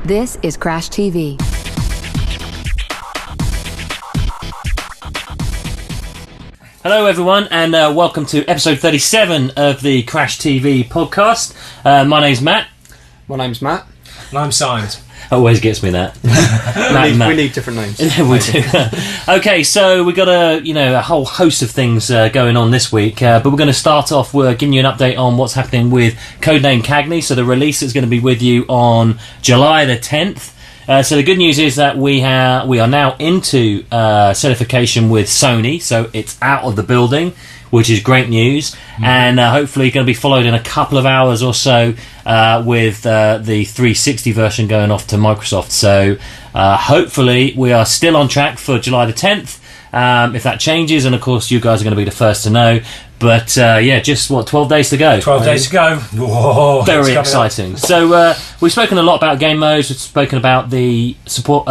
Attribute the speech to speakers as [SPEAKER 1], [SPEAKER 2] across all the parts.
[SPEAKER 1] This is Crash TV.
[SPEAKER 2] Hello everyone, and welcome to episode 37 of the Crash TV podcast. My name's Matt.
[SPEAKER 3] My name's Matt.
[SPEAKER 4] And I'm Signed.
[SPEAKER 2] Always gets me that.
[SPEAKER 3] We need different names.
[SPEAKER 2] We do. Okay, so we've got a whole host of things going on this week, but we're going to start off with giving you an update on what's happening with Codename Cagney. So the release is going to be with you on July the 10th. So the good news is that we are now into certification with Sony, so it's out of the building, which is great news, and hopefully going to be followed in a couple of hours or so with the 360 version going off to Microsoft. So hopefully we are still on track for July the 10th. If that changes, and of course you guys are going to be the first to know. But just 12 days to go.
[SPEAKER 4] 12 days to go. Whoa,
[SPEAKER 2] very exciting. So we've spoken a lot about game modes. We've spoken about the support.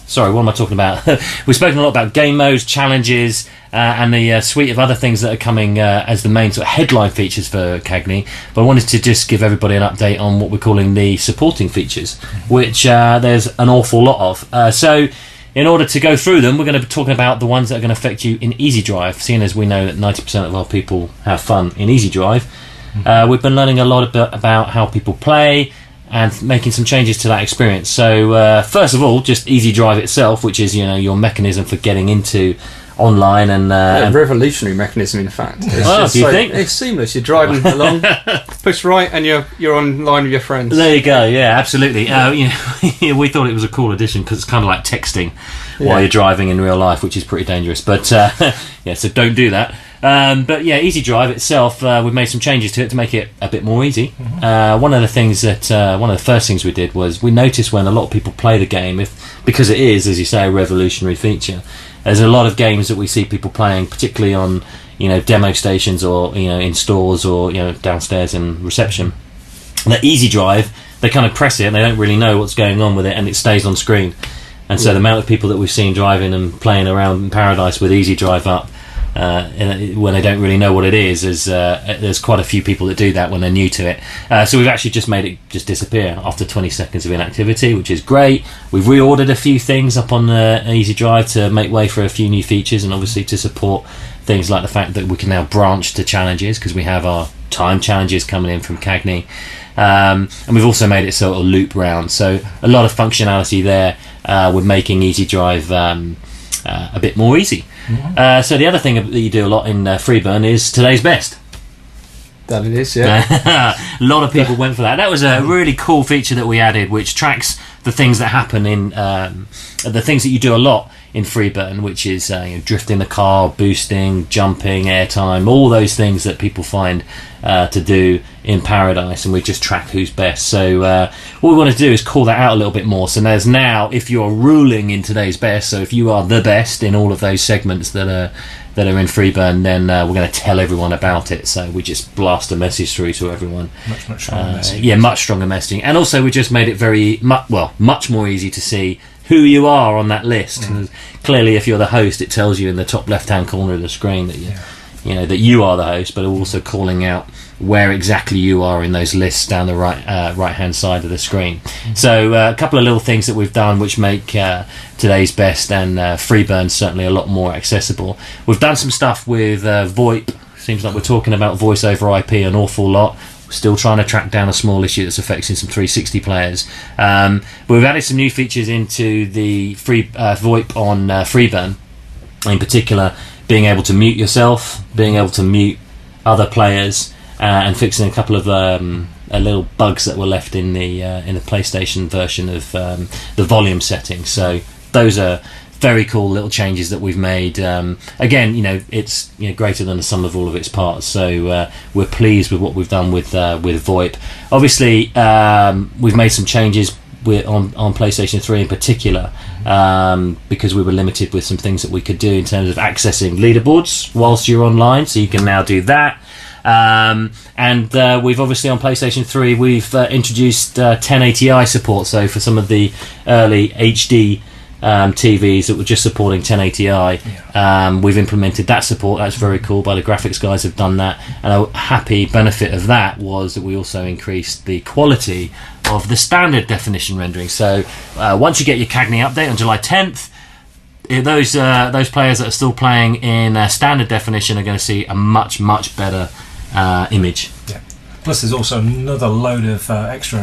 [SPEAKER 2] Sorry, what am I talking about? We've spoken a lot about game modes, challenges, and the suite of other things that are coming as the main sort of headline features for Cagney. But I wanted to just give everybody an update on what we're calling the supporting features, which there's an awful lot of. So in order to go through them, we're going to be talking about the ones that are going to affect you in Easy Drive, seeing as we know that 90% of our people have fun in Easy Drive. We've been learning a lot about how people play and making some changes to that experience. So first of all, just Easy Drive itself, which is your mechanism for getting into online and
[SPEAKER 3] a revolutionary mechanism, in fact.
[SPEAKER 2] Do you think?
[SPEAKER 3] It's seamless. You're driving along, push right, and you're online with your friends.
[SPEAKER 2] There you go. Yeah, absolutely. We thought it was a cool addition because it's kind of like texting while you're driving in real life, which is pretty dangerous. But so don't do that. But yeah, Easy Drive itself, we've made some changes to it to make it a bit more easy. One of the first things we did was we noticed when a lot of people play the game, because it is, as you say, a revolutionary feature. There's a lot of games that we see people playing, particularly on demo stations or in stores or downstairs in reception. And the Easy Drive, they kind of press it and they don't really know what's going on with it, and it stays on screen. And so the amount of people that we've seen driving and playing around in Paradise with Easy Drive up, when they don't really know what it is, there's quite a few people that do that when they're new to it. So we've actually just made it just disappear after 20 seconds of inactivity, which is great. We've reordered a few things up on Easy Drive to make way for a few new features, and obviously to support things like the fact that we can now branch to challenges, because we have our time challenges coming in from Cagney. And we've also made it so it'll loop round. So a lot of functionality there with making Easy Drive a bit more easy. So the other thing that you do a lot in Freeburn is today's best.
[SPEAKER 3] That it is, yeah.
[SPEAKER 2] A lot of people went for that. That was a really cool feature that we added, which tracks the things that happen in the things that you do a lot in Freeburn, which is drifting the car, boosting, jumping, airtime, all those things that people find to do in Paradise, and we just track who's best. So what we want to do is call that out a little bit more. So there's now, if you're ruling in today's best, so if you are the best in all of those segments that are in Freeburn, then we're going to tell everyone about it. So we just blast a message through to everyone.
[SPEAKER 4] Much stronger messaging.
[SPEAKER 2] Yeah, much stronger messaging. And also we just made it much more easy to see who you are on that list. Clearly, if you're the host, it tells you in the top left-hand corner of the screen that that you are the host, but also calling out where exactly you are in those lists down the right-hand side of the screen. So a couple of little things that we've done which make today's best and Freeburn certainly a lot more accessible. We've done some stuff with VoIP. Seems like we're talking about voice over IP an awful lot. We're still trying to track down a small issue that's affecting some 360 players. But we've added some new features into the VoIP on Freeburn. In particular, being able to mute yourself, being able to mute other players, and fixing a couple of little bugs that were left in the PlayStation version of the volume settings. So those are very cool little changes that we've made. Again, it's greater than the sum of all of its parts. So we're pleased with what we've done with VoIP. Obviously, we've made some changes on PlayStation 3 in particular, because we were limited with some things that we could do in terms of accessing leaderboards whilst you're online. So you can now do that. And we've obviously on PlayStation 3 we've introduced 1080i support. So for some of the early HD TVs that were just supporting 1080i. We've implemented that support. That's very cool. By the graphics guys have done that, and a happy benefit of that was that we also increased the quality of the standard definition rendering. So once you get your Cagney update on July 10th, those players that are still playing in standard definition are going to see a much better image.
[SPEAKER 4] Yeah. Plus, there's also another load of extra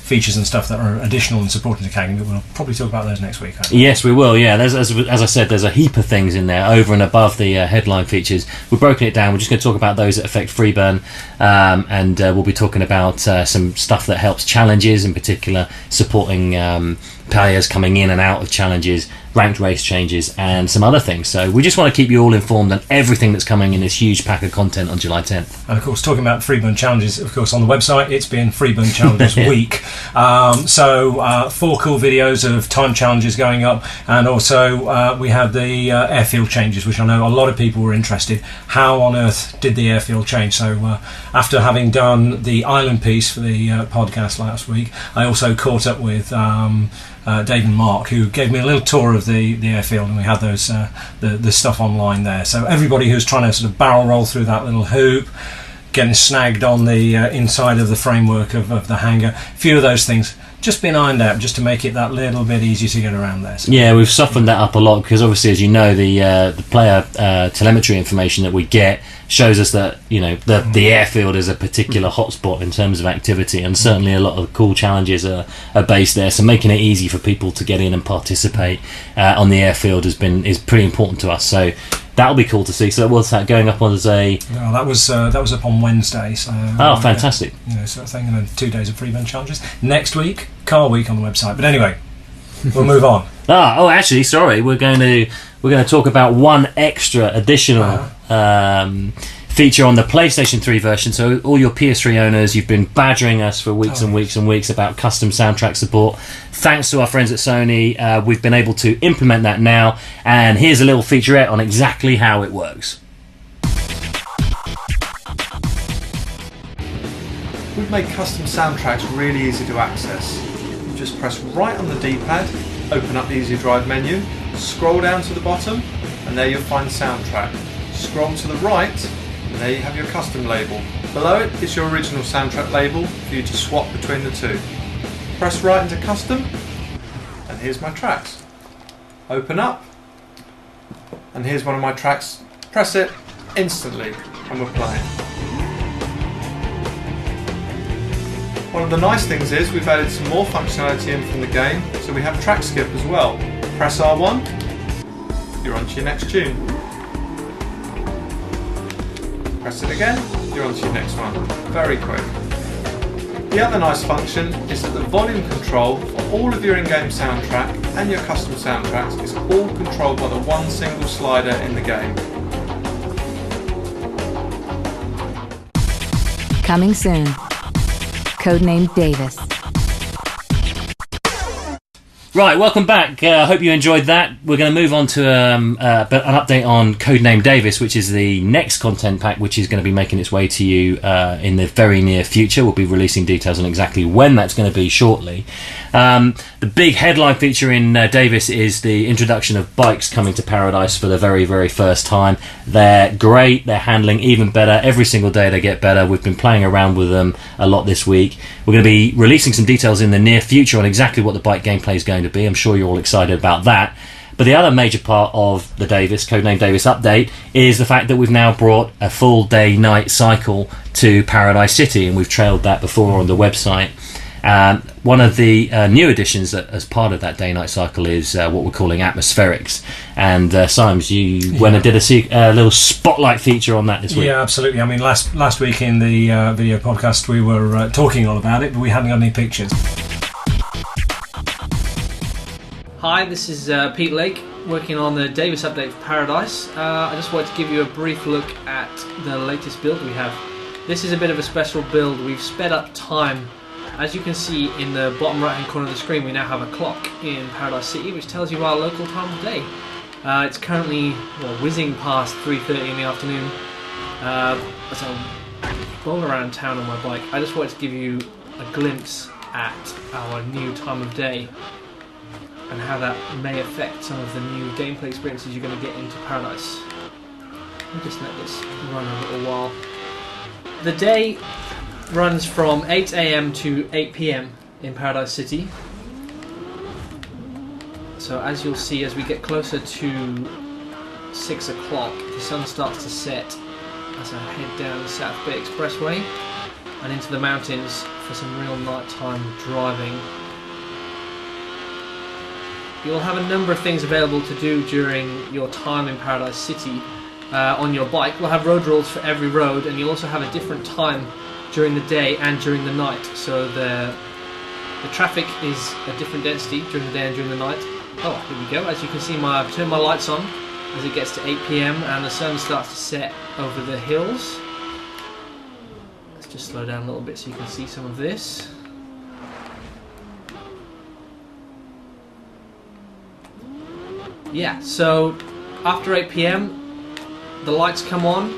[SPEAKER 4] features and stuff that are additional and supporting the Cagney, but we'll probably talk about those next week.
[SPEAKER 2] Yes, we will. Yeah, there's, as I said, there's a heap of things in there over and above the headline features. We've broken it down. We're just going to talk about those that affect Freeburn, and we'll be talking about some stuff that helps challenges, in particular supporting players coming in and out of challenges, ranked race changes, and some other things. So we just want to keep you all informed on everything that's coming in this huge pack of content on July 10th.
[SPEAKER 4] And of course, talking about Freeburn challenges, of course, on the website, it's been Freeburn Challenges Week. So 4 cool videos of time challenges going up, and also we had the airfield changes, which I know a lot of people were interested. How on earth did the airfield change? So after having done the island piece for the podcast last week, I also caught up with Dave and Mark, who gave me a little tour of the airfield, and we had those the stuff online there. So everybody who's trying to sort of barrel roll through that little hoop, getting snagged on the inside of the framework of the hangar, a few of those things just been ironed out just to make it that little bit easier to get around there. So,
[SPEAKER 2] yeah, we've softened that up a lot because obviously, as you know, the player telemetry information that we get shows us that the airfield is a particular hotspot in terms of activity, and certainly a lot of cool challenges are based there. So making it easy for people to get in and participate on the airfield is pretty important to us. So that'll be cool to see. So what's that going up on as a?
[SPEAKER 4] No, that was up on Wednesday. So
[SPEAKER 2] fantastic!
[SPEAKER 4] Sort of thing, and then 2 days of Freeburn challenges. Next week, car week on the website. But anyway, we'll move on.
[SPEAKER 2] Actually, sorry, we're going to talk about one extra additional feature on the PlayStation 3 version. So all your PS3 owners, you've been badgering us for weeks and weeks and weeks about custom soundtrack support. Thanks to our friends at Sony, we've been able to implement that now, and here's a little featurette on exactly how it works.
[SPEAKER 3] We've made custom soundtracks really easy to access. You just press right on the D-pad, open up the Easy Drive menu, scroll down to the bottom, and there you'll find soundtrack. Scroll to the right, and there you have your custom label. Below it is your original soundtrack label for you to swap between the two. Press right into custom, and here's my tracks. Open up, and here's one of my tracks. Press it instantly, and we're playing. One of the nice things is we've added some more functionality in from the game, so we have track skip as well. Press R1, you're on to your next tune. Press it again, you're on to your next one. Very quick. The other nice function is that the volume control for all of your in-game soundtrack and your custom soundtracks is all controlled by the one single slider in the game.
[SPEAKER 1] Coming soon. Codename Davis.
[SPEAKER 2] Right, welcome back. I hope you enjoyed that. We're going to move on to an update on Codename Davis, which is the next content pack, which is going to be making its way to you in the very near future. We'll be releasing details on exactly when that's going to be shortly. The big headline feature in Davis is the introduction of bikes coming to Paradise for the very, very first time. They're great. They're handling even better. Every single day they get better. We've been playing around with them a lot this week. We're going to be releasing some details in the near future on exactly what the bike gameplay is going to be. I'm sure you're all excited about that. But the other major part of the Codename Davis update is the fact that we've now brought a full day-night cycle to Paradise City, and we've trailed that before on the website. One of the new additions as part of that day-night cycle is what we're calling atmospherics. And Symes, you went and did a little spotlight feature on that this week.
[SPEAKER 4] Yeah, absolutely. I mean, last week in the video podcast we were talking all about it, but we hadn't got any pictures.
[SPEAKER 5] Hi, this is Pete Lake, working on the Davis update for Paradise. I just wanted to give you a brief look at the latest build we have. This is a bit of a special build. We've sped up time. As you can see in the bottom right hand corner of the screen, we now have a clock in Paradise City which tells you our local time of day. It's currently whizzing past 3:30 in the afternoon. As I roll around town on my bike, I just wanted to give you a glimpse at our new time of day. and how that may affect some of the new gameplay experiences you're going to get into Paradise. Let me just let this run a little while. The day runs from 8 AM to 8 PM in Paradise City. So as you'll see, as we get closer to 6 o'clock, the sun starts to set as I head down the South Bay Expressway and into the mountains for some real nighttime driving. You'll have a number of things available to do during your time in Paradise City on your bike. We'll have road rules for every road, and you'll also have a different time during the day and during the night. So the traffic is a different density during the day and during the night. Oh, here we go. As you can see, I've turned my lights on as it gets to 8 PM and the sun starts to set over the hills. Let's just slow down a little bit so you can see some of this. Yeah, so after 8 PM, the lights come on,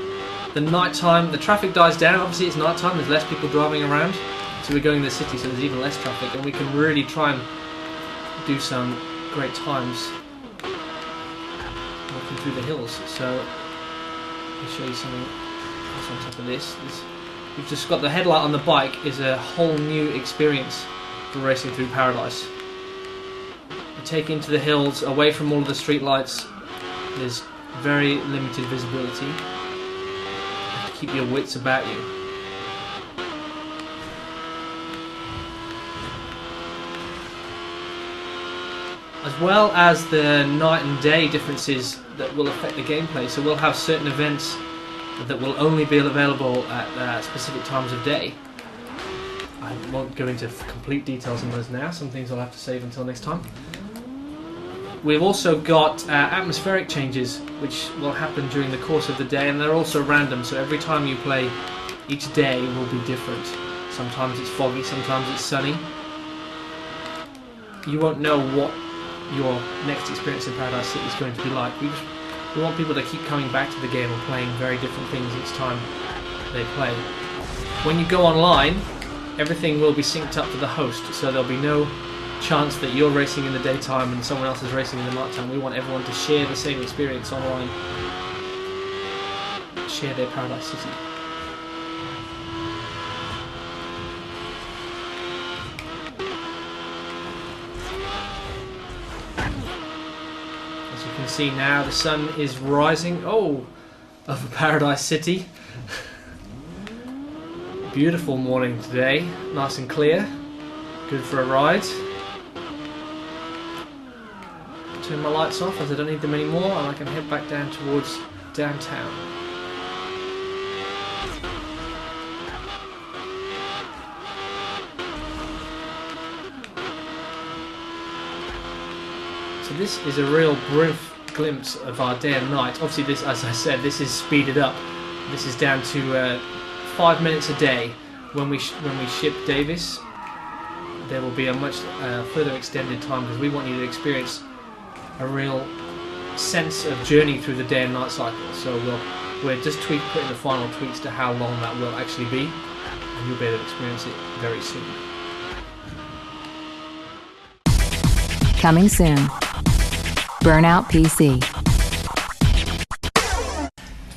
[SPEAKER 5] the nighttime, the traffic dies down. Obviously it's nighttime, there's less people driving around, so we're going to the city, so there's even less traffic, and we can really try and do some great times walking through the hills. So let me show you something else on top of this. We've just got the headlight on the bike is a whole new experience for racing through Paradise. You take into the hills, away from all of the street lights. There's very limited visibility. You have to keep your wits about you. As well as the night and day differences that will affect the gameplay. So we'll have certain events that will only be available at specific times of day. I won't go into complete details on those now. Some things I'll have to save until next time. We've also got atmospheric changes which will happen during the course of the day, and they're also random, so every time you play each day will be different. Sometimes it's foggy, sometimes it's sunny. You won't know what your next experience in Paradise City is going to be like. We want people to keep coming back to the game and playing very different things each time they play. When you go online, everything will be synced up to the host, so there'll be no chance that you're racing in the daytime and someone else is racing in the nighttime. We want everyone to share the same experience online, share their Paradise City. As you can see now, the sun is rising over Paradise City. Beautiful morning today, nice and clear, good for a ride. Turn my lights off as I don't need them anymore, and I can head back down towards downtown. So this is a real brief glimpse of our day and night. Obviously this, as I said, this is speeded up. This is down to 5 minutes a day. When we ship Davis, there will be a much further extended time, because we want you to experience a real sense of journey through the day and night cycle. So we're just putting the final tweaks to how long that will actually be, and you'll be able to experience it very soon.
[SPEAKER 1] Coming soon. Burnout PC.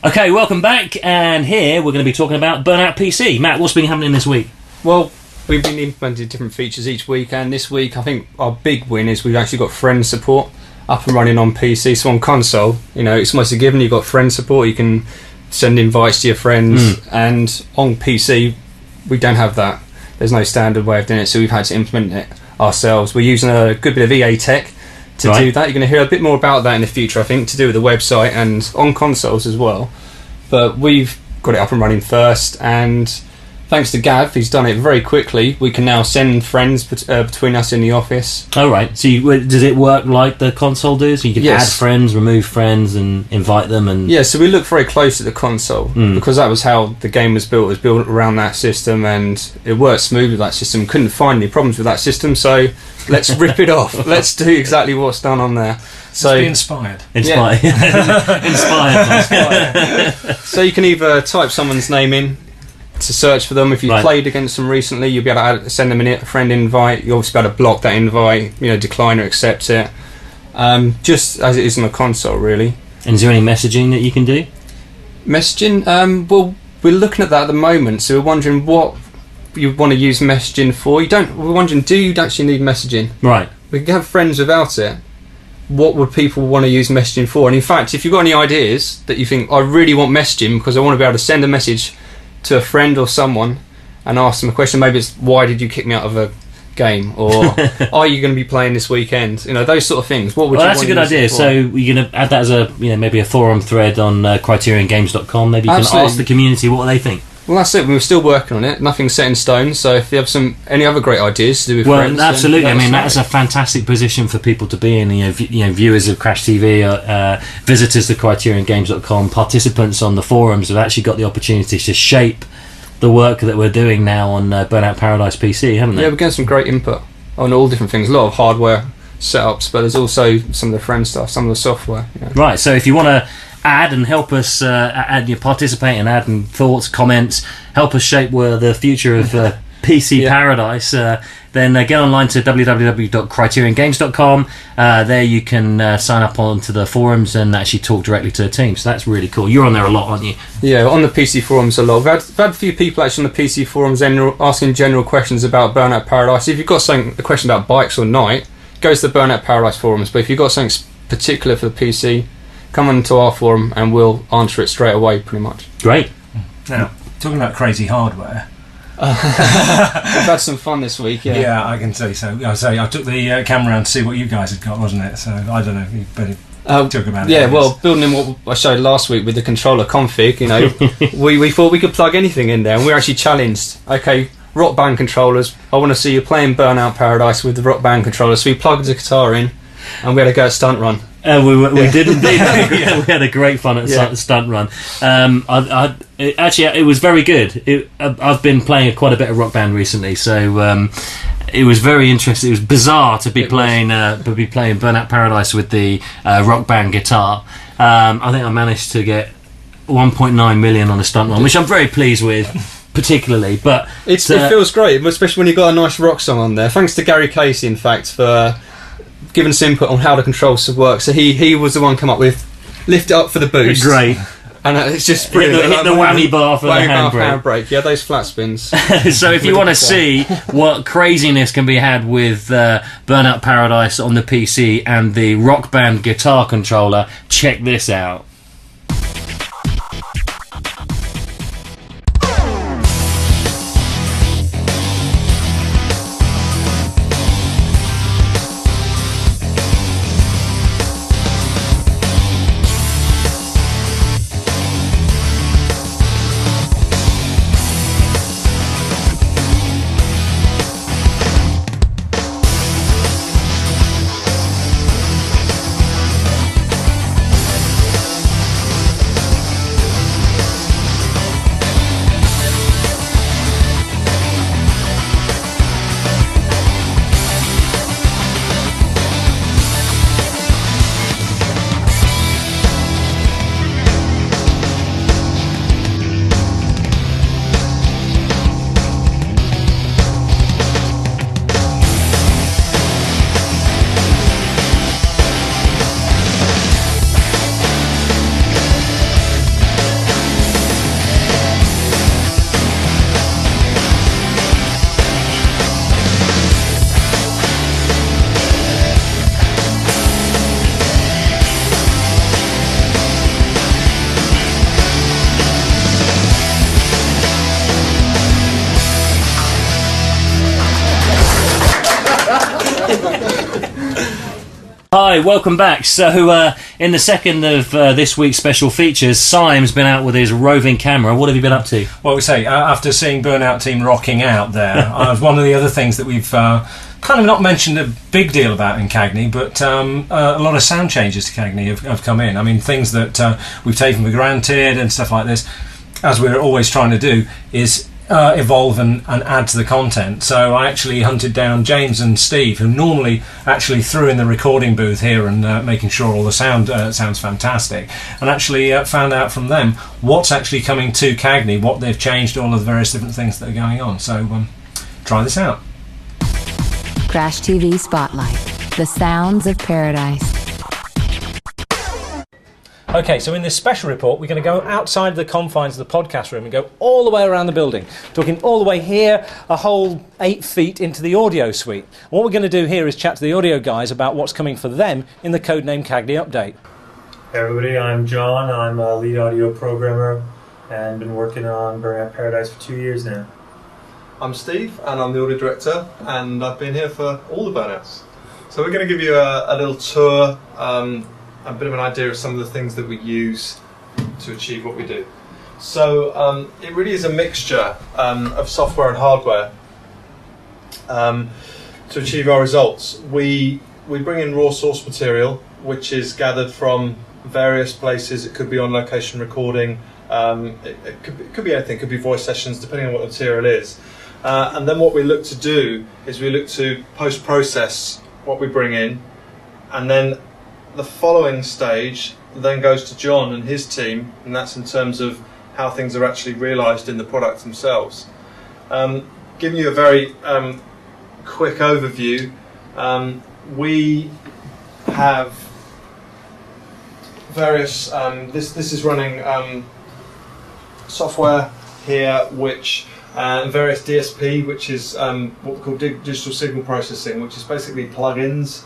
[SPEAKER 2] Okay, welcome back, and here we're going to be talking about Burnout PC. Matt, what's been happening this week?
[SPEAKER 6] Well, we've been implementing different features each week, and this week I think our big win is we've actually got friend support up and running on PC. So on console, it's almost a given. You've got friend support, you can send invites to your friends, and on PC we don't have that. There's no standard way of doing it, so we've had to implement it ourselves. We're using a good bit of EA tech to do that. You're going to hear a bit more about that in the future, I think, to do with the website and on consoles as well. But we've got it up and running first, and thanks to Gav, he's done it very quickly. We can now send friends between us in the office.
[SPEAKER 2] Oh, right. So does it work like the console does? So you can add friends, remove friends, and invite them? And
[SPEAKER 6] yeah, so we look very close at the console, because that was how the game was built. It was built around that system, and it worked smoothly with that system. Couldn't find any problems with that system, so let's rip it off. Let's do exactly what's done on there. So
[SPEAKER 4] be inspired.
[SPEAKER 2] Inspired.
[SPEAKER 6] So you can either type someone's name in, to search for them. If you
[SPEAKER 2] Right.
[SPEAKER 6] played against them recently, you'll be able to send them a friend invite. You'll obviously be able to block that invite, decline or accept it. Just as it is on the console, really.
[SPEAKER 2] And is there any messaging that you can do?
[SPEAKER 6] Messaging, well, we're looking at that at the moment, so we're wondering what you want to use messaging for. We're wondering, do you actually need messaging?
[SPEAKER 2] Right.
[SPEAKER 6] We can have friends without it. What would people want to use messaging for? And in fact, if you've got any ideas that you think, I really want messaging because I want to be able to send a message to a friend or someone and ask them a question, maybe it's, why did you kick me out of a game? Or are you going to be playing this weekend? Those sort of things. What would you
[SPEAKER 2] That's a
[SPEAKER 6] want
[SPEAKER 2] good
[SPEAKER 6] to use
[SPEAKER 2] idea.
[SPEAKER 6] it for?
[SPEAKER 2] So you're going to add that as a maybe a forum thread on CriterionGames.com. Maybe you can
[SPEAKER 6] Absolutely.
[SPEAKER 2] ask the community what they think.
[SPEAKER 6] Well, that's it. We're still working on it. Nothing's set in stone. So if you have any other great ideas to do with friends, then
[SPEAKER 2] absolutely.
[SPEAKER 6] let us know.
[SPEAKER 2] That's a fantastic position for people to be in. Viewers of Crash TV, visitors to CriterionGames.com, participants on the forums have actually got the opportunity to shape the work that we're doing now on Burnout Paradise PC, haven't they?
[SPEAKER 6] Yeah, we're getting some great input on all different things. A lot of hardware setups, but there's also some of the friend stuff, some of the software.
[SPEAKER 2] Right. So if you want to add and help us participate and add and thoughts, comments, help us shape the future of PC
[SPEAKER 6] Yeah.
[SPEAKER 2] Paradise, then get online to www.criteriongames.com. There you can sign up onto the forums and actually talk directly to the team. So that's really cool. You're on there a lot, aren't you?
[SPEAKER 6] Yeah, on the PC forums a lot. We've had a few people actually on the PC forums asking general questions about Burnout Paradise. If you've got a question about bikes or night, go to the Burnout Paradise forums. But if you've got something particular for the PC, come onto our forum and we'll answer it straight away, pretty much.
[SPEAKER 2] Great.
[SPEAKER 4] Now, talking about crazy hardware.
[SPEAKER 6] We've had some fun this week, yeah.
[SPEAKER 4] Yeah, I can say so. I took the camera around to see what you guys had got, wasn't it? So I don't know. You better talk about it.
[SPEAKER 6] Yeah, well, building in what I showed last week with the controller config, we thought we could plug anything in there, and we were actually challenged. Okay, Rock Band controllers. I want to see you playing Burnout Paradise with the Rock Band controller. So we plugged the guitar in, and we had to go at stunt run.
[SPEAKER 2] We did indeed. We had a great fun at Stunt Run. It was very good. I've been playing quite a bit of Rock Band recently, so it was very interesting. It was bizarre to be playing Burnout Paradise with the Rock Band guitar. I think I managed to get 1.9 million on a stunt run, which I'm very pleased with. Particularly, but
[SPEAKER 6] it feels great, especially when you've got a nice rock song on there. Thanks to Gary Casey, in fact, for giving us input on how the controls work. So he was the one come up with lift it up for the boost.
[SPEAKER 2] Great.
[SPEAKER 6] And it's just brilliant.
[SPEAKER 2] Hit the whammy bar for the
[SPEAKER 6] handbrake. Yeah, those flat spins.
[SPEAKER 2] So if you want to see what craziness can be had with Burnout Paradise on the PC and the Rock Band guitar controller, check this out. Hi, welcome back. So, in the second of this week's special features, Simon's been out with his roving camera. What have you been up to?
[SPEAKER 4] Well, we say, after seeing Burnout Team rocking out there, one of the other things that we've kind of not mentioned a big deal about in Cagney, but a lot of sound changes to Cagney have come in. I mean, things that we've taken for granted and stuff like this, as we're always trying to do, is evolve and add to the content. So I actually hunted down James and Steve, who normally actually threw in the recording booth here and making sure all the sound sounds fantastic, and actually found out from them what's actually coming to Cagney, what they've changed, all of the various different things that are going on. So try this out.
[SPEAKER 1] Crash TV Spotlight. The sounds of paradise.
[SPEAKER 4] Okay, so in this special report, we're going to go outside the confines of the podcast room and go all the way around the building, talking all the way here, a whole 8 feet into the audio suite. What we're going to do here is chat to the audio guys about what's coming for them in the Codename Cagney update.
[SPEAKER 7] Hey everybody, I'm John. I'm a lead audio programmer and been working on Burnout Paradise for 2 years now.
[SPEAKER 3] I'm Steve, and I'm the audio director, and I've been here for all the burnouts. So we're going to give you a little tour, a bit of an idea of some of the things that we use to achieve what we do. So it really is a mixture of software and hardware to achieve our results. We bring in raw source material, which is gathered from various places. It could be on location recording, it could be anything, it could be voice sessions, depending on what the material is. And then what we look to do is we look to post-process what we bring in, and then the following stage then goes to John and his team, and that's in terms of how things are actually realised in the products themselves. Giving you a very quick overview, we have various, this is running software here which various DSP, which is what we call digital signal processing, which is basically plugins.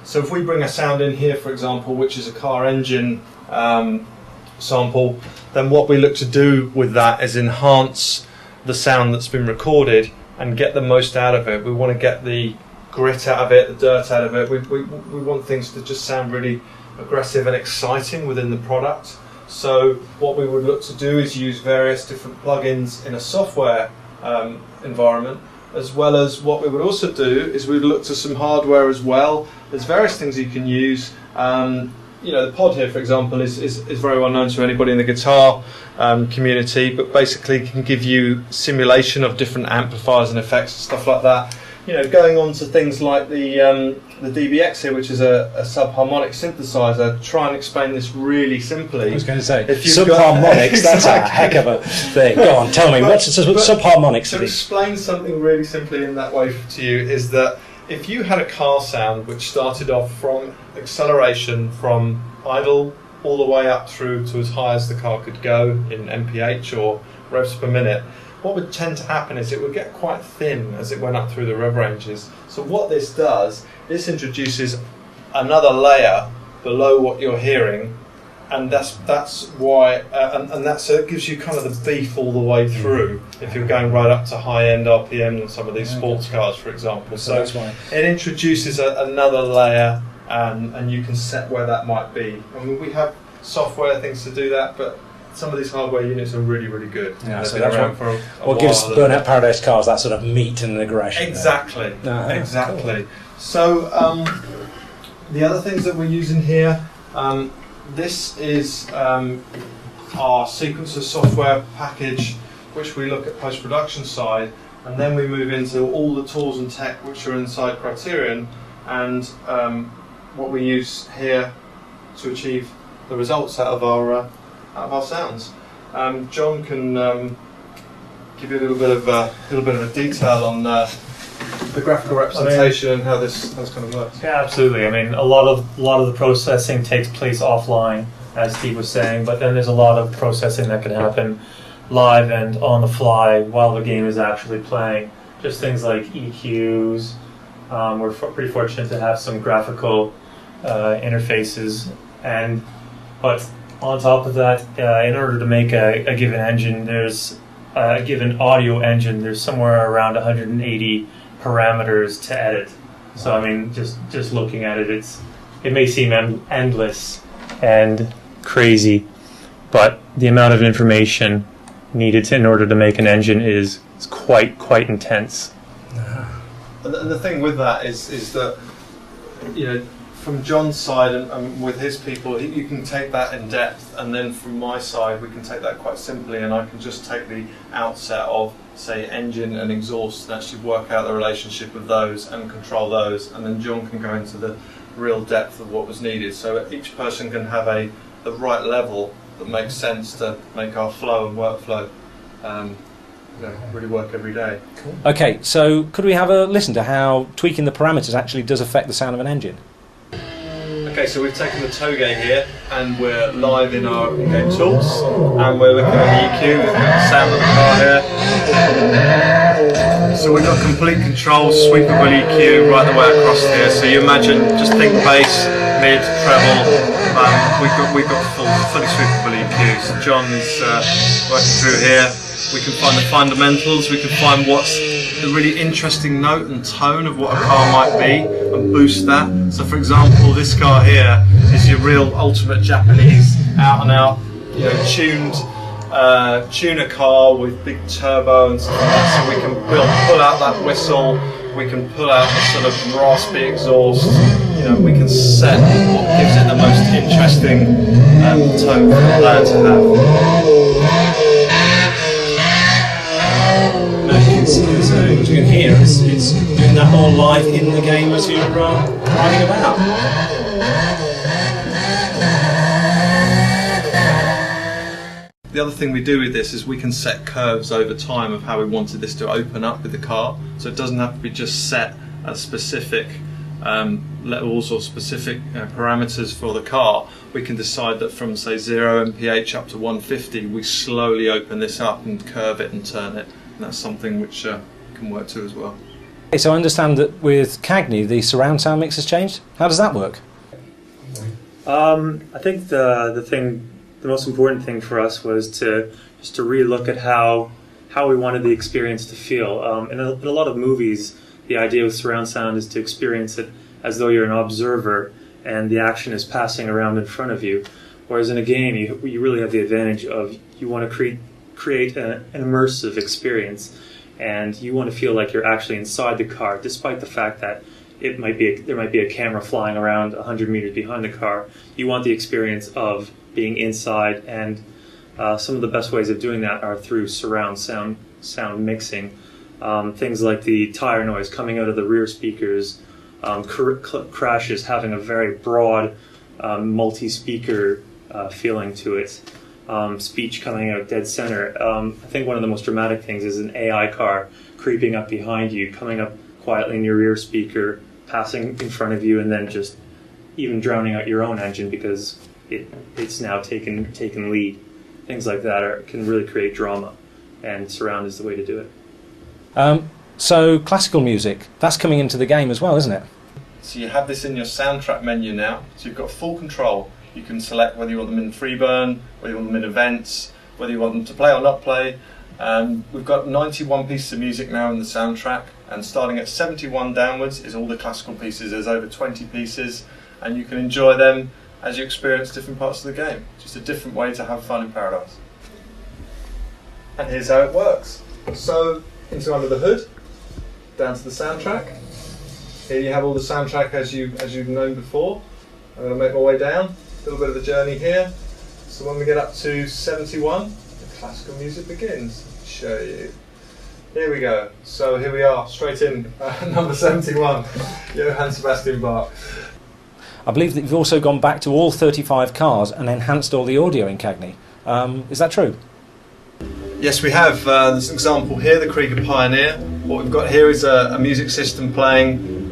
[SPEAKER 3] So if we bring a sound in here, for example, which is a car engine sample, then what we look to do with that is enhance the sound that's been recorded and get the most out of it. We want to get the grit out of it, the dirt out of it. We want things to just sound really aggressive and exciting within the product. So what we would look to do is use various different plugins in a software environment, as well as what we would also do is we would look to some hardware as well. There's various things you can use. You know, the pod here, for example, is very well known to anybody in the guitar community, but basically can give you simulation of different amplifiers and effects and stuff like that. You know, going on to things like the DBX here, which is a subharmonic synthesizer. Try and explain this really simply.
[SPEAKER 4] I was going to say,
[SPEAKER 3] Exactly.
[SPEAKER 4] subharmonics, that's a heck of a thing. Go on, tell me, what's subharmonics?
[SPEAKER 3] To explain something really simply in that way to you is that if you had a car sound which started off from acceleration from idle all the way up through to as high as the car could go in mph or revs per minute, what would tend to happen is it would get quite thin as it went up through the rev ranges. So what this does, this introduces another layer below what you're hearing, and that's why, and that so it gives you kind of the beef all the way through if you're going right up to high-end RPM in some of these sports cars, for example. So
[SPEAKER 4] that's why
[SPEAKER 3] it introduces another layer, and you can set where that might be. I mean, we have software things to do that, but some of these hardware units are really, really good.
[SPEAKER 4] Yeah, so
[SPEAKER 3] been
[SPEAKER 4] that's
[SPEAKER 3] around for a
[SPEAKER 4] what
[SPEAKER 3] while.
[SPEAKER 4] gives Burnout Paradise cars that sort of meat and aggression.
[SPEAKER 3] Exactly, exactly.
[SPEAKER 4] Cool.
[SPEAKER 3] So the other things that we're using here, this is our sequencer software package, which we look at post-production side, and then we move into all the tools and tech which are inside Criterion, and what we use here to achieve the results out of our sounds. John can give you a little bit of a detail on the graphical representation and how this kind of works.
[SPEAKER 7] Yeah, absolutely. I mean, a lot of the processing takes place offline, as Steve was saying, but then there's a lot of processing that can happen live and on the fly while the game is actually playing. Just things like EQs. We're pretty fortunate to have some graphical interfaces, but on top of that, in order to make a given engine, there's a given audio engine. There's somewhere around 180 parameters to edit. So I mean, just looking at it, it may seem endless and crazy, but the amount of information needed in order to make an engine is quite intense.
[SPEAKER 3] And the thing with that is that, you know, from John's side and with his people, you can take that in depth, and then from my side, we can take that quite simply, and I can just take the outset of, say, engine and exhaust and actually work out the relationship of those and control those, and then John can go into the real depth of what was needed. So each person can have the right level that makes sense to make our flow and workflow really work every day.
[SPEAKER 4] Cool. Okay, so could we have a listen to how tweaking the parameters actually does affect the sound of an engine?
[SPEAKER 3] Okay, so we've taken the tow gate here and we're live in our in-game tools, and we're looking at the EQ, we've got the sound of the car here. So we've got complete control, sweepable EQ right the way across here. So you imagine, just think bass, mid, treble. We've got fully sweepable EQ. So John is working through here. We can find the fundamentals, we can find what's the really interesting note and tone of what a car might be and boost that. So for example, this car here is your real ultimate Japanese out and out, tuned tuner car with big turbo and stuff like that. So we can pull out that whistle, we can pull out the sort of raspy exhaust, we can set what gives it the most interesting tone for the player to have.
[SPEAKER 4] As you can hear, it's doing that all live in the game as you're driving about.
[SPEAKER 3] The other thing we do with this is we can set curves over time of how we wanted this to open up with the car, so it doesn't have to be just set at specific levels or specific parameters for the car. We can decide that from, say, 0 mph up to 150, we slowly open this up and curve it and turn it. And that's something which can work too as well.
[SPEAKER 4] Okay, so I understand that with Cagney the surround sound mix has changed. How does that work?
[SPEAKER 7] I think the most important thing for us was to re-look at how we wanted the experience to feel. In a lot of movies, the idea with surround sound is to experience it as though you're an observer and the action is passing around in front of you. Whereas in a game, you really have the advantage of you want to create an immersive experience, and you want to feel like you're actually inside the car, despite the fact that there might be a camera flying around 100 meters behind the car. You want the experience of being inside, and some of the best ways of doing that are through surround sound mixing. Things like the tire noise coming out of the rear speakers, crashes having a very broad multi-speaker feeling to it. Speech coming out dead center. I think one of the most dramatic things is an AI car creeping up behind you, coming up quietly in your rear speaker, passing in front of you, and then just even drowning out your own engine because it's now taken lead. Things like that can really create drama, and surround is the way to do it.
[SPEAKER 4] So classical music, that's coming into the game as well, isn't it?
[SPEAKER 3] So you have this in your soundtrack menu now, so you've got full control. You can select whether you want them in Freeburn, whether you want them in events, whether you want them to play or not play. We've got 91 pieces of music now in the soundtrack, and starting at 71 downwards is all the classical pieces. There's over 20 pieces, and you can enjoy them as you experience different parts of the game. Just a different way to have fun in Paradise. And here's how it works. So, into under the hood, down to the soundtrack. Here you have all the soundtrack as you've known before. I'm going to make my way down. A little bit of a journey here. So when we get up to 71, the classical music begins. Let me show you. Here we go. So here we are, straight in, number 71, Johann Sebastian Bach.
[SPEAKER 4] I believe that you've also gone back to all 35 cars and enhanced all the audio in Cagney. Is that true?
[SPEAKER 3] Yes, we have. There's an example here, the Krieger Pioneer. What we've got here is a music system playing,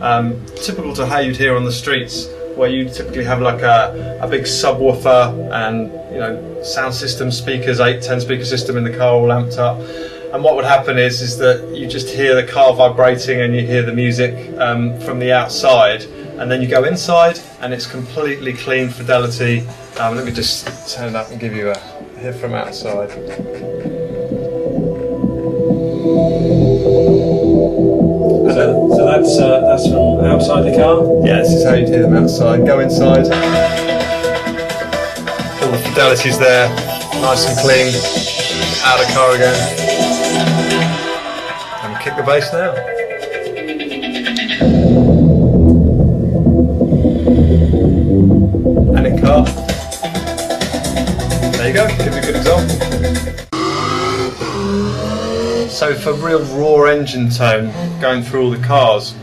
[SPEAKER 3] typical to how you'd hear on the streets, where you typically have like a big subwoofer and sound system speakers, 8-10 speaker system in the car all amped up. And what would happen is that you just hear the car vibrating and you hear the music from the outside, and then you go inside and it's completely clean fidelity. Let me just turn it up and give you a hear from outside.
[SPEAKER 4] So that's from outside the car?
[SPEAKER 3] Yeah, this is how you'd hear them outside. Go inside. All the fidelity's there, nice and clean. Out of the car again. And kick the bass now. There you go, give you a good example. So for real raw engine tone, going through all the cars,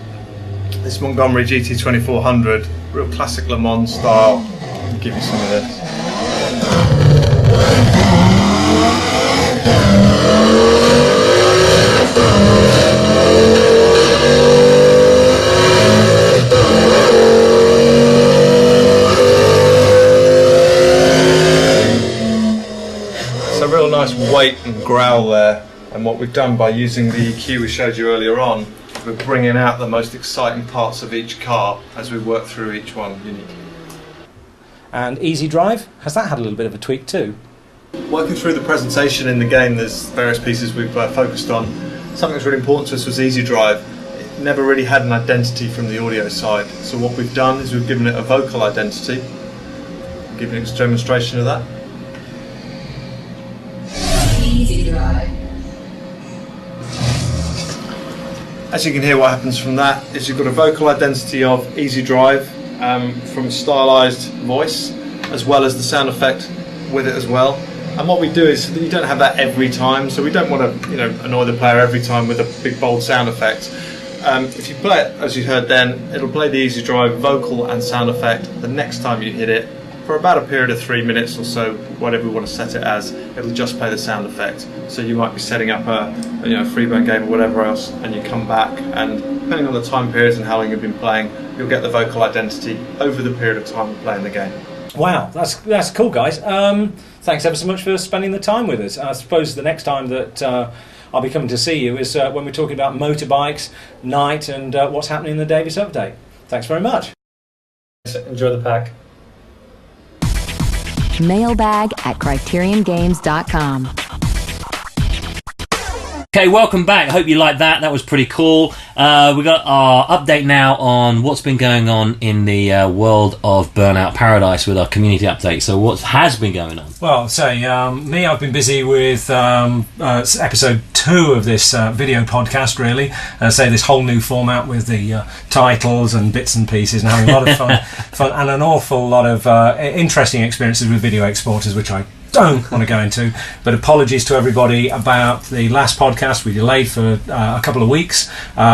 [SPEAKER 3] this Montgomery GT2400, real classic Le Mans style. I'll give you some of this. So real nice weight and growl there. And what we've done by using the EQ we showed you earlier on, we're bringing out the most exciting parts of each car as we work through each one uniquely.
[SPEAKER 4] And Easy Drive, has that had a little bit of a tweak too?
[SPEAKER 3] Working through the presentation in the game, there's various pieces we've focused on. Something that's really important to us was Easy Drive. It never really had an identity from the audio side. So what we've done is we've given it a vocal identity. I'll give you a demonstration of that.
[SPEAKER 1] Easy Drive.
[SPEAKER 3] As you can hear, what happens from that is you've got a vocal identity of Easy Drive from stylized voice, as well as the sound effect with it as well. And what we do is you don't have that every time, so we don't want to annoy the player every time with a big bold sound effect. If you play it as you heard then, it'll play the Easy Drive vocal and sound effect the next time you hit it for about a period of 3 minutes or so, whatever we want to set it as. It'll just play the sound effect. So you might be setting up a freeburn game or whatever else, and you come back, and depending on the time periods and how long you've been playing, you'll get the vocal identity over the period of time of playing the game.
[SPEAKER 4] Wow, that's cool, guys. Thanks ever so much for spending the time with us. I suppose the next time that I'll be coming to see you is when we're talking about motorbikes, night, and what's happening in the Davis update. Thanks very much.
[SPEAKER 7] Enjoy the pack.
[SPEAKER 1] Mailbag@CriterionGames.com.
[SPEAKER 2] Okay, welcome back. Hope you liked that. That was pretty cool. We got our update now on what's been going on in the world of Burnout Paradise with our community update. So what has been going on?
[SPEAKER 4] Well, I've been busy with episode 2 of this video podcast, really. This whole new format with the titles and bits and pieces, and having a lot of fun and an awful lot of interesting experiences with video exporters, which I don't want to go into, but apologies to everybody about the last podcast. We delayed for a couple of weeks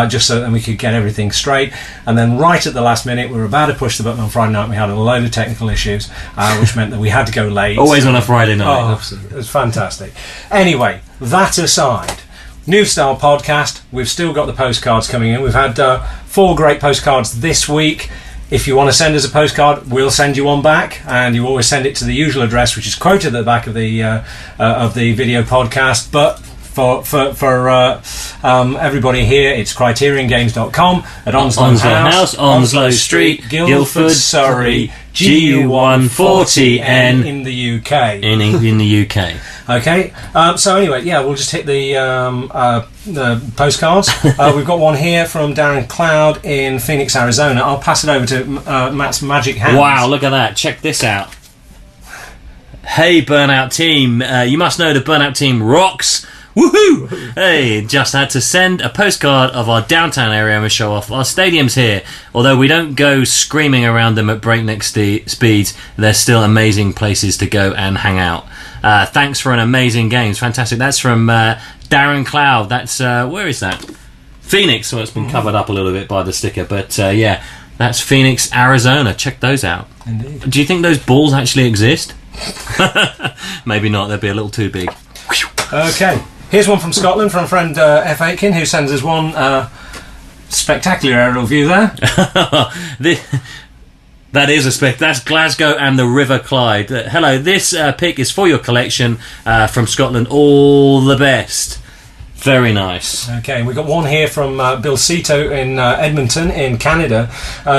[SPEAKER 4] just so that we could get everything straight, and then right at the last minute we were about to push the button on Friday night. We had a load of technical issues which meant that we had to go late.
[SPEAKER 2] Always on a Friday night.
[SPEAKER 4] It was fantastic. Anyway, that aside, new style podcast. We've still got the postcards coming in. We've had 4 great postcards this week. If you want to send us a postcard, we'll send you one back, and you always send it to the usual address, which is quoted at the back of the video podcast. But for everybody here, it's CriterionGames.com at Onslow House, Onslow Street, Guildford, Surrey, GU140N in the UK.
[SPEAKER 2] In the UK.
[SPEAKER 4] Okay. So anyway, we'll just hit the postcards. We've got one here from Darren Cloud in Phoenix, Arizona. I'll pass it over to Matt's magic hands.
[SPEAKER 2] Wow, look at that. Check this out. Hey, Burnout Team. You must know the Burnout Team rocks. Woohoo! Hey, just had to send a postcard of our downtown area and show off our stadiums here. Although we don't go screaming around them at breakneck speeds, they're still amazing places to go and hang out. Thanks for an amazing games. Fantastic. That's from Darren Cloud. That's, where is that? Phoenix. So it's been covered up a little bit by the sticker. But that's Phoenix, Arizona. Check those out.
[SPEAKER 4] Indeed.
[SPEAKER 2] Do you think those balls actually exist? Maybe not. They'd be a little too big.
[SPEAKER 4] Okay. Here's one from Scotland from friend F. Aitken, who sends us one spectacular aerial view there.
[SPEAKER 2] That is a spec. That's Glasgow and the River Clyde. Hello, this pic is for your collection from Scotland. All the best. Very nice.
[SPEAKER 4] Okay, we've got one here from Bill Cito in Edmonton in Canada,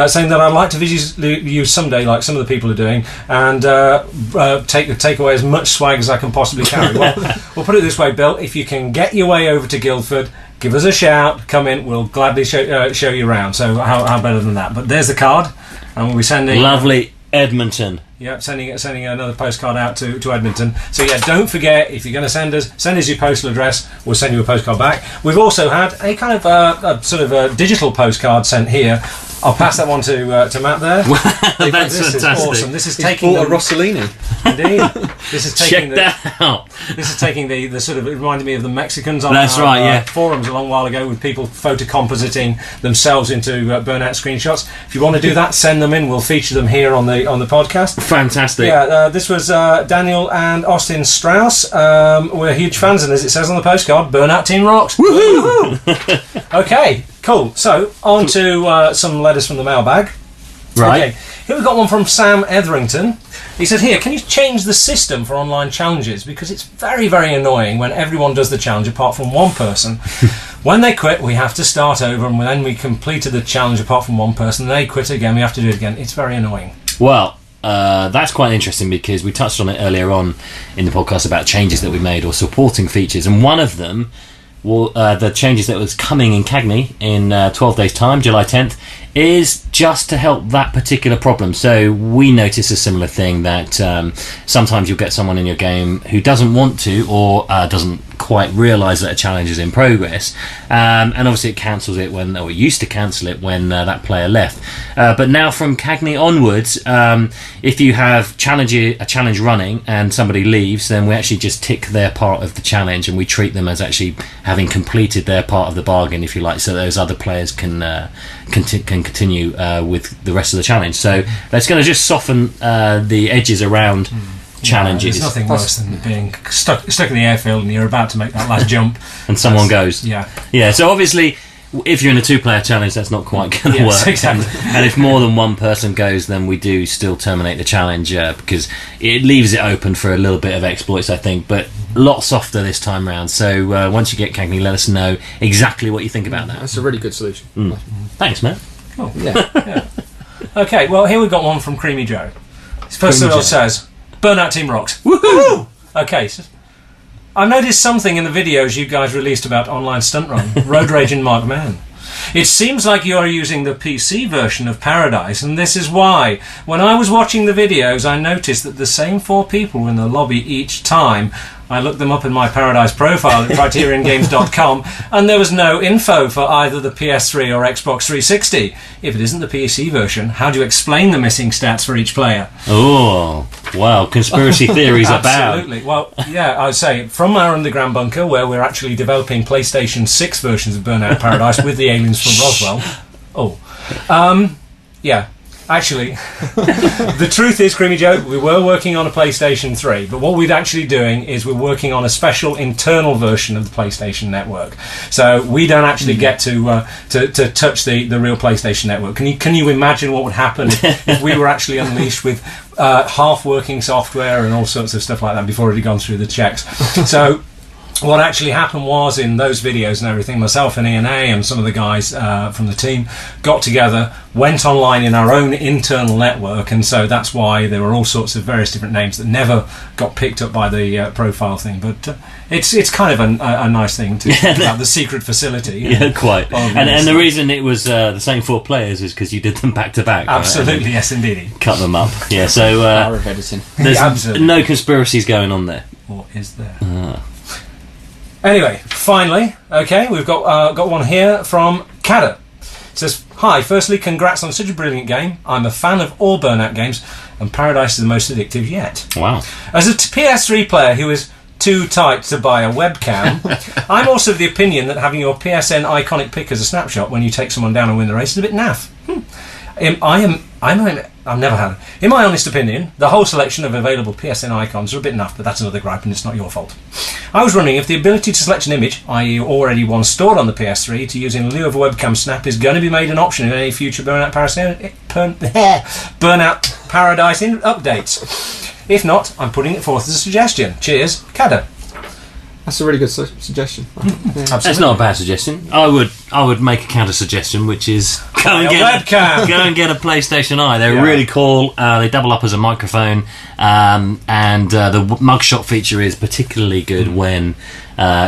[SPEAKER 4] saying that I'd like to visit you someday, like some of the people are doing, and take away as much swag as I can possibly carry. Well, we'll put it this way, Bill. If you can get your way over to Guildford, give us a shout. Come in. We'll gladly show you around. So how better than that? But there's the card, and we'll be sending
[SPEAKER 2] lovely Edmonton.
[SPEAKER 4] Yeah, sending another postcard out to Edmonton. So don't forget, if you're going to send us your postal address. We'll send you a postcard back. We've also had a kind of a digital postcard sent here I'll pass that one to Matt there.
[SPEAKER 2] That's
[SPEAKER 4] This is
[SPEAKER 2] fantastic.
[SPEAKER 4] awesome. This is
[SPEAKER 6] He's
[SPEAKER 4] taking
[SPEAKER 6] bought a
[SPEAKER 4] the,
[SPEAKER 6] Rossellini.
[SPEAKER 4] indeed. This is taking
[SPEAKER 2] Check that out.
[SPEAKER 4] This is taking the sort of, it reminded me of the Mexicans on
[SPEAKER 2] That's
[SPEAKER 4] our,
[SPEAKER 2] right, yeah.
[SPEAKER 4] forums a long while ago with people photocompositing themselves into burnout screenshots. If you want to do that, send them in. We'll feature them here on the podcast.
[SPEAKER 2] Fantastic.
[SPEAKER 4] Yeah, this was Daniel and Austin Strauss. We're huge fans, and as it says on the postcard, Burnout Team rocks. Woohoo! Okay, cool. So on to some letters from the mailbag.
[SPEAKER 2] Right.
[SPEAKER 4] Okay. Here we've got one from Sam Etherington. He said, here, can you change the system for online challenges? Because it's very, very annoying when everyone does the challenge apart from one person. When they quit, we have to start over, and then we completed the challenge apart from one person, they quit again, we have to do it again. It's very annoying.
[SPEAKER 2] Well, that's quite interesting because we touched on it earlier on in the podcast about changes that we made or supporting features, and one of them, the changes that was coming in Cagney in 12 days' time, July 10th, is just to help that particular problem. So we notice a similar thing that sometimes you'll get someone in your game who doesn't want to or doesn't quite realise that a challenge is in progress, and obviously it cancels it when, or it used to cancel it when that player left. But now from Cagney onwards, if you have a challenge running and somebody leaves, then we actually just tick their part of the challenge and we treat them as actually having completed their part of the bargain, if you like, so those other players can continue with the rest of the challenge. So that's going to just soften the edges around challenges.
[SPEAKER 4] There's nothing worse than being stuck in the airfield and you're about to make that last jump
[SPEAKER 2] and someone goes.
[SPEAKER 4] Yeah.
[SPEAKER 2] So obviously, if you're in a two-player challenge, that's not quite going to work.
[SPEAKER 4] Exactly.
[SPEAKER 2] And if more than one person goes, then we do still terminate the challenge because it leaves it open for a little bit of exploits, I think, but a lot softer this time round. So once you get Cagney, let us know exactly what you think about that.
[SPEAKER 6] That's a really good solution.
[SPEAKER 2] Thanks, man.
[SPEAKER 4] Cool.
[SPEAKER 6] Yeah.
[SPEAKER 4] Okay, well, here we've got one from Creamy Joe. First of all, it says, Burnout Team rocks.
[SPEAKER 2] Woohoo!
[SPEAKER 4] Okay, so I've noticed something in the videos you guys released about online stunt run, Road Rage and Mark Man. It seems like you're using the PC version of Paradise, and this is why. When I was watching the videos, I noticed that the same 4 people were in the lobby each time. I looked them up in my Paradise profile at CriterionGames.com, and there was no info for either the PS3 or Xbox 360. If it isn't the PC version, how do you explain the missing stats for each player?
[SPEAKER 2] Oh, wow, conspiracy theories abound.
[SPEAKER 4] Absolutely. Well, yeah, I would say from our underground bunker, where we're actually developing PlayStation 6 versions of Burnout Paradise with the aliens from Roswell. Yeah. Actually, the truth is, Creamy Joe, we were working on a PlayStation 3, but what we're actually doing is we're working on a special internal version of the PlayStation Network. So we don't actually get to touch the real PlayStation Network. Can you imagine what would happen if we were actually unleashed with half-working software and all sorts of stuff like that before it had gone through the checks? So what actually happened was, in those videos and everything, myself and ENA and some of the guys from the team got together, went online in our own internal network, and so that's why there were all sorts of various different names that never got picked up by the profile thing. But it's kind of a nice thing to think about the secret facility.
[SPEAKER 2] Yeah, quite. And the reason it was the same 4 players is because you did them back to back.
[SPEAKER 4] Absolutely,
[SPEAKER 2] right?
[SPEAKER 4] yes, indeed.
[SPEAKER 2] Cut them up. Yeah, so
[SPEAKER 6] Power of editing.
[SPEAKER 2] there's no conspiracies going on there.
[SPEAKER 4] Or is there? Anyway, finally, okay, we've got one here from Kada. It says, hi, firstly, congrats on such a brilliant game. I'm a fan of all Burnout games, and Paradise is the most addictive yet.
[SPEAKER 2] Wow.
[SPEAKER 4] As a PS3 player who is too tight to buy a webcam, I'm also of the opinion that having your PSN iconic pick as a snapshot when you take someone down and win the race is a bit naff. I've never had it. In my honest opinion, the whole selection of available PSN icons are a bit naff, but that's another gripe and it's not your fault. I was wondering if the ability to select an image, i.e. already one stored on the PS3, to use in lieu of a webcam snap is going to be made an option in any future Burnout Paradise updates. If not, I'm putting it forth as a suggestion. Cheers, Kada.
[SPEAKER 6] That's a really good suggestion.
[SPEAKER 2] That's not a bad suggestion. I would make a counter suggestion, which is go and get a PlayStation Eye. They're really cool. They double up as a microphone, and the mugshot feature is particularly good when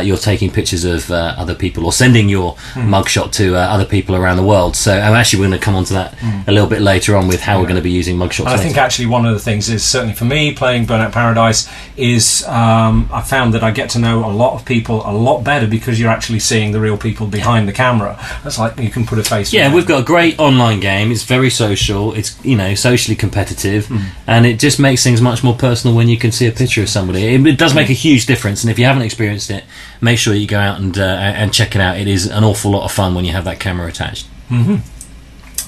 [SPEAKER 2] you're taking pictures of other people or sending your mugshot to other people around the world. So I'm actually going to come on to that a little bit later on with how we're going to be using mugshots.
[SPEAKER 4] I think actually one of the things is, certainly for me, playing Burnout Paradise is I found that I get to know a lot of people a lot better because you're actually seeing the real people behind the camera. That's like you can put a face.
[SPEAKER 2] Yeah, we've got a great online game. It's very social. It's socially competitive, and it just makes things much more personal when you can see a picture of somebody. It does make a huge difference. And if you haven't experienced it, make sure you go out and check it out. It is an awful lot of fun when you have that camera attached.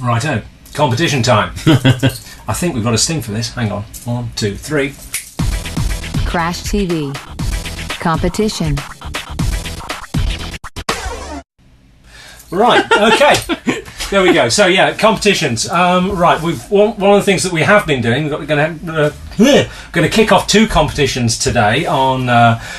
[SPEAKER 4] Righto, competition time. I think we've got a sting for this. Hang on, 1, 2, 3.
[SPEAKER 1] Crash TV. Competition.
[SPEAKER 4] Right, okay. There we go. So yeah, competitions. Right, one of the things that we have been doing. We're going to kick off 2 competitions today on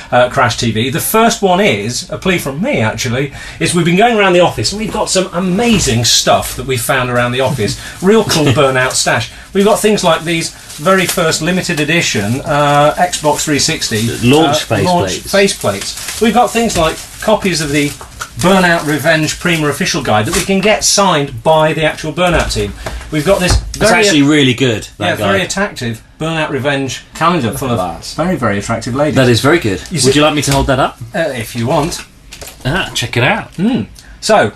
[SPEAKER 4] Crash TV. The first one is a plea from me. Actually, is we've been going around the office and we've got some amazing stuff that we found around the office. Real cool Burnout stash. We've got things like these very first limited edition Xbox 360
[SPEAKER 2] launch
[SPEAKER 4] faceplates. We've got things like copies of the Burnout Revenge Prima official guide that we can get signed by the actual Burnout team. We've got this
[SPEAKER 2] It's actually really good.
[SPEAKER 4] very attractive Burnout Revenge calendar full of very, very attractive ladies.
[SPEAKER 2] That is very good. Would you like me to hold that up?
[SPEAKER 4] If you want.
[SPEAKER 2] Check it out.
[SPEAKER 4] So,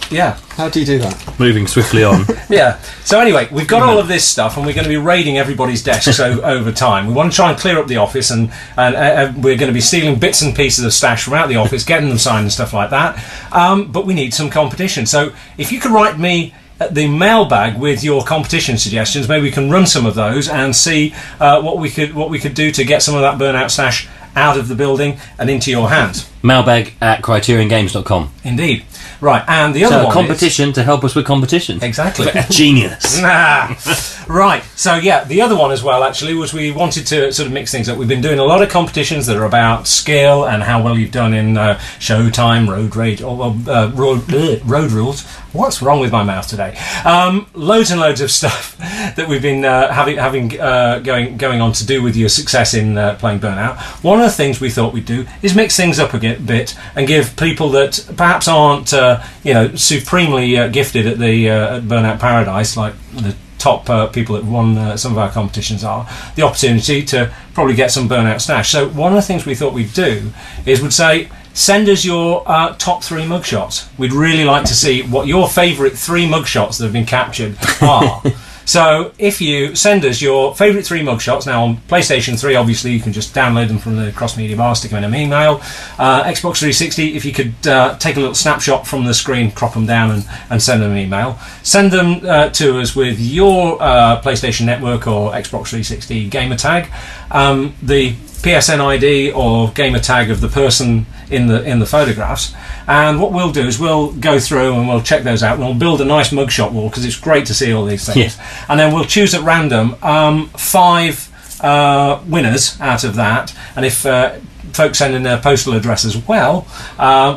[SPEAKER 4] yeah.
[SPEAKER 6] How do you do that?
[SPEAKER 2] Moving swiftly on.
[SPEAKER 4] Yeah. So anyway, we've got all of this stuff, and we're going to be raiding everybody's desks over time. We want to try and clear up the office, and we're going to be stealing bits and pieces of stash from out the office, getting them signed and stuff like that. But we need some competition. So if you could write me the mailbag with your competition suggestions, maybe we can run some of those and see what we could do to get some of that Burnout stash out of the building and into your hands.
[SPEAKER 2] Mailbag at CriterionGames.com.
[SPEAKER 4] Indeed. Right, and the other one
[SPEAKER 2] competition to help us with competition.
[SPEAKER 4] Exactly.
[SPEAKER 2] Genius.
[SPEAKER 4] Right, so yeah, the other one as well actually was we wanted to sort of mix things up. We've been doing a lot of competitions that are about skill and how well you've done in Showtime, Road Rage, or Road Rules. What's wrong with my mouth today? Loads and loads of stuff that we've been having going on to do with your success in playing Burnout. One of the things we thought we'd do is mix things up a bit and give people that perhaps aren't supremely gifted at the at Burnout Paradise, like the top people that won some of our competitions are, the opportunity to probably get some Burnout stash. So one of the things we thought we'd do is we'd say, send us your top 3 mugshots. We'd really like to see what your favourite 3 mugshots that have been captured are. So if you send us your favourite 3 mugshots, now on PlayStation 3 obviously you can just download them from the cross-media bar, stick them in an email. Xbox 360, if you could take a little snapshot from the screen, crop them down and send them an email. Send them to us with your PlayStation Network or Xbox 360 gamer tag. The PSN ID or gamer tag of the person in the photographs, and what we'll do is we'll go through and we'll check those out and we'll build a nice mugshot wall because it's great to see all these things. And then we'll choose at random 5 winners out of that, and if folks send in their postal address as well,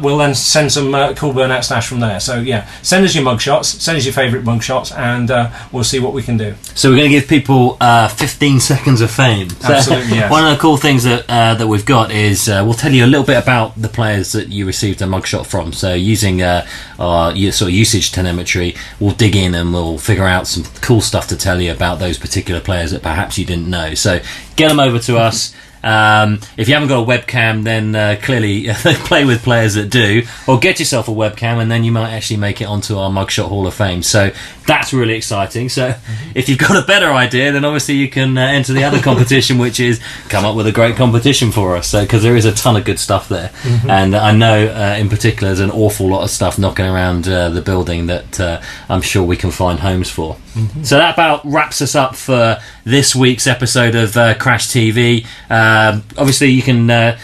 [SPEAKER 4] we'll then send some cool Burnout stash from there. So yeah, send us your mugshots, send us your favourite mugshots, and we'll see what we can do.
[SPEAKER 2] So we're going to give people 15 seconds of fame. So
[SPEAKER 4] absolutely, yes.
[SPEAKER 2] One of the cool things that we've got is we'll tell you a little bit about the players that you received a mugshot from. So using our sort of usage telemetry, we'll dig in and we'll figure out some cool stuff to tell you about those particular players that perhaps you didn't know. So get them over to us. If you haven't got a webcam, then clearly play with players that do, or get yourself a webcam and then you might actually make it onto our Mugshot Hall of Fame. So that's really exciting. So if you've got a better idea, then obviously you can enter the other competition, which is come up with a great competition for us. So because there is a ton of good stuff there, and I know in particular there's an awful lot of stuff knocking around the building that I'm sure we can find homes for. So that about wraps us up for this week's episode of Crash TV. Obviously you can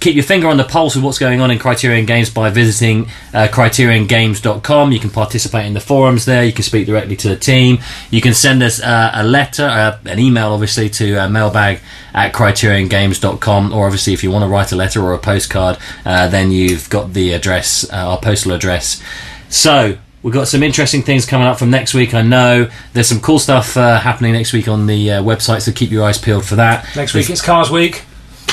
[SPEAKER 2] keep your finger on the pulse of what's going on in Criterion Games by visiting CriterionGames.com. You can participate in the forums there. You can speak directly to the team. You can send us a letter, an email obviously, to mailbag at CriterionGames.com, or obviously if you want to write a letter or a postcard, then you've got the address, our postal address. So we've got some interesting things coming up from next week. I know there's some cool stuff happening next week on the website, so keep your eyes peeled for that.
[SPEAKER 4] Next week it's Cars Week.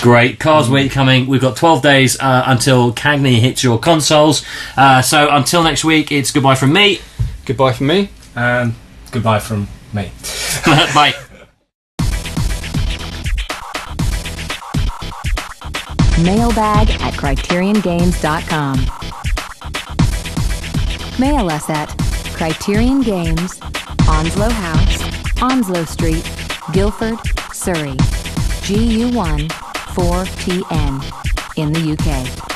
[SPEAKER 2] Great. Cars Week coming. We've got 12 days until Cagney hits your consoles. So until next week, it's goodbye from me.
[SPEAKER 6] Goodbye from me.
[SPEAKER 4] And goodbye from me.
[SPEAKER 2] Bye.
[SPEAKER 1] Mailbag at CriterionGames.com. Mail us at Criterion Games, Onslow House, Onslow Street, Guildford, Surrey. GU1 4TN in the UK.